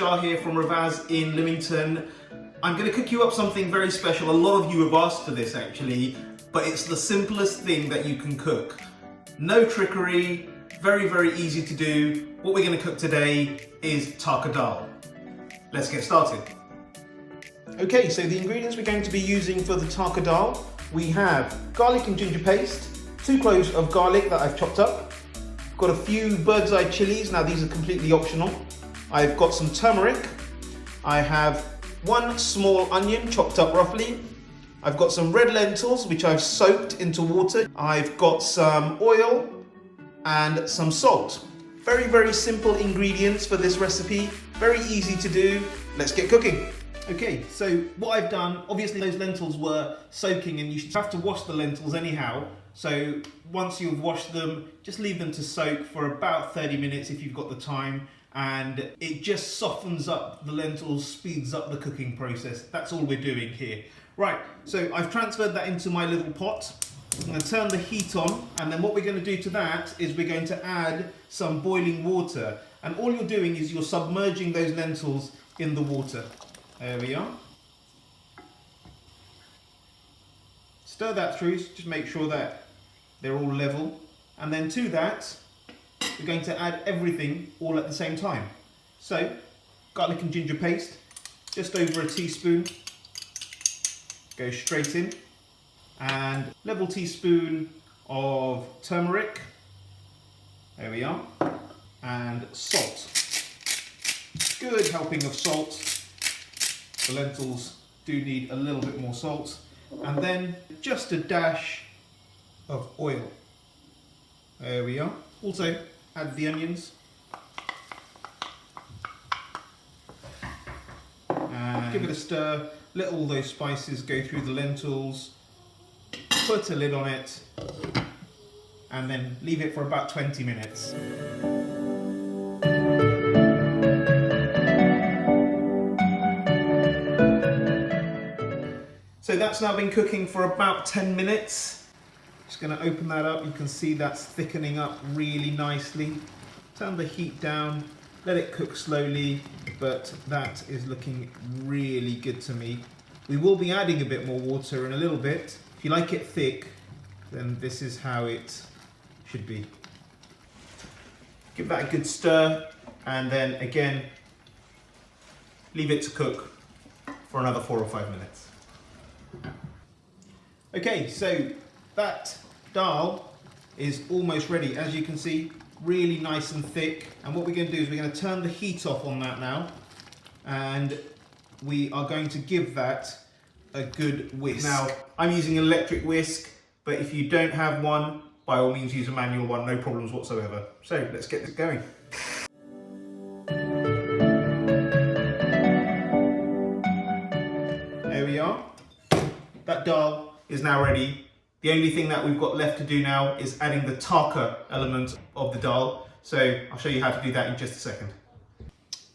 Shah here from Rivaaz in Lymington. I'm going to cook you up something very special. A lot of you have asked for this actually, but it's the simplest thing that you can cook. No trickery, very, very easy to do. What we're going to cook today is TARKA DALL. Let's get started. Okay, so the ingredients we're going to be using for the TARKA DALL, we have garlic and ginger paste, 2 cloves of garlic that I've chopped up, got a few bird's eye chilies, now these are completely optional. I've got some turmeric, I have 1 small onion chopped up roughly, I've got some red lentils which I've soaked into water, I've got some oil and some salt. Very, very simple ingredients for this recipe, very easy to do. Let's get cooking. Okay, so what I've done, obviously those lentils were soaking and you should have to wash the lentils anyhow. So once you've washed them, just leave them to soak for about 30 minutes if you've got the time, and it just softens up the lentils, speeds up the cooking process. That's all we're doing here. Right, so I've transferred that into my little pot. I'm going to turn the heat on, and then what we're going to do to that is we're going to add some boiling water. And all you're doing is you're submerging those lentils in the water. There we are. Stir that through, just make sure that they're all level. And then to that, we're going to add everything all at the same time. So, garlic and ginger paste, just over a teaspoon, go straight in. And level teaspoon of turmeric, there we are, and salt. Good helping of salt. The lentils do need a little bit more salt. And then just a dash of oil. There we are. Also add the onions. And give it a stir. Let all those spices go through the lentils. Put a lid on it. And then leave it for about 20 minutes. So that's now been cooking for about 10 minutes. Just going to open that up. You can see that's thickening up really nicely. Turn the heat down, let it cook slowly, but that is looking really good to me. We will be adding a bit more water in a little bit. If you like it thick, then this is how it should be. Give that a good stir, and then again, leave it to cook for another 4 or 5 minutes. Okay, so that dal is almost ready. As you can see, really nice and thick. And what we're going to do is we're going to turn the heat off on that now, and we are going to give that a good whisk. Now, I'm using an electric whisk, but if you don't have one, by all means use a manual one, no problems whatsoever. So let's get this going. There we are. That dal is now ready. The only thing that we've got left to do now is adding the tarka element of the dal. So I'll show you how to do that in just a second.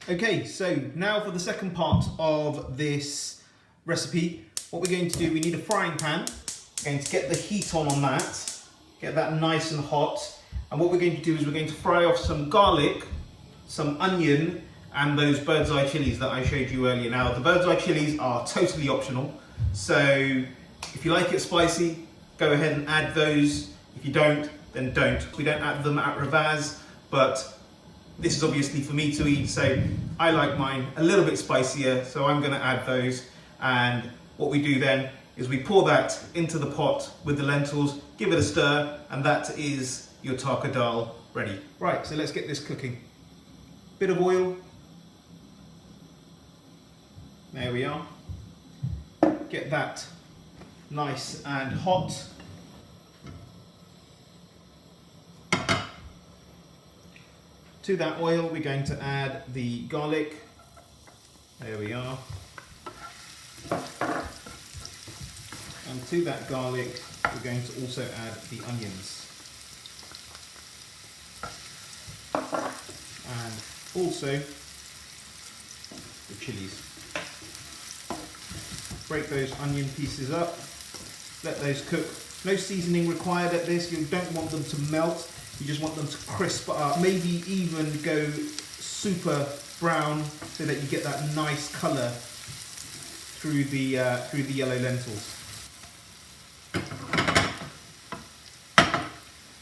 Okay, so now for the second part of this recipe, what we're going to do, we need a frying pan. We're going to get the heat on that, get that nice and hot. And what we're going to do is we're going to fry off some garlic, some onion, and those bird's eye chilies that I showed you earlier. Now, the bird's eye chilies are totally optional. So if you like it spicy, go ahead and add those. If you don't, then don't. We don't add them at Rivaaz, but this is obviously for me to eat, so I like mine a little bit spicier, so I'm gonna add those. And what we do then is we pour that into the pot with the lentils, give it a stir, and that is your TARKA DALL ready. Right, so let's get this cooking. Bit of oil. There we are. Get that nice and hot. To that oil, we're going to add the garlic. There we are. And to that garlic, we're going to also add the onions. And also the chilies. Break those onion pieces up, let those cook. No seasoning required at this. You don't want them to melt, you just want them to crisp up, maybe even go super brown so that you get that nice colour through the yellow lentils.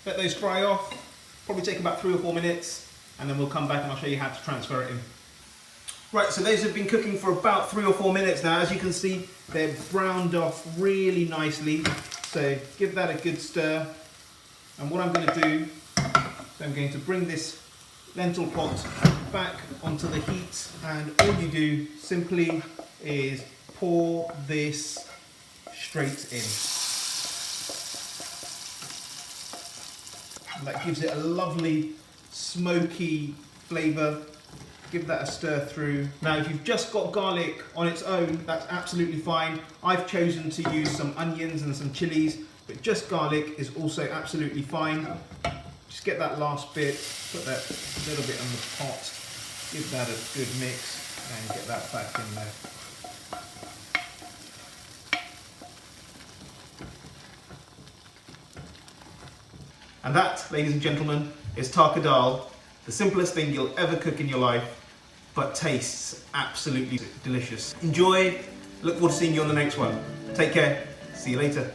Let those fry off, probably take about 3 or 4 minutes, and then we'll come back and I'll show you how to transfer it in. Right, so those have been cooking for about 3 or 4 minutes now. As you can see, they're browned off really nicely. So give that a good stir. And what I'm going to do, so I'm going to bring this lentil pot back onto the heat, and all you do simply is pour this straight in. And that gives it a lovely smoky flavour. Give that a stir through. Now if you've just got garlic on its own, that's absolutely fine. I've chosen to use some onions and some chilies, but just garlic is also absolutely fine. Just get that last bit, put that little bit on the pot, give that a good mix, and get that back in there. And that, ladies and gentlemen, is TARKA DALL, the simplest thing you'll ever cook in your life, but tastes absolutely delicious. Enjoy, look forward to seeing you on the next one. Take care, see you later.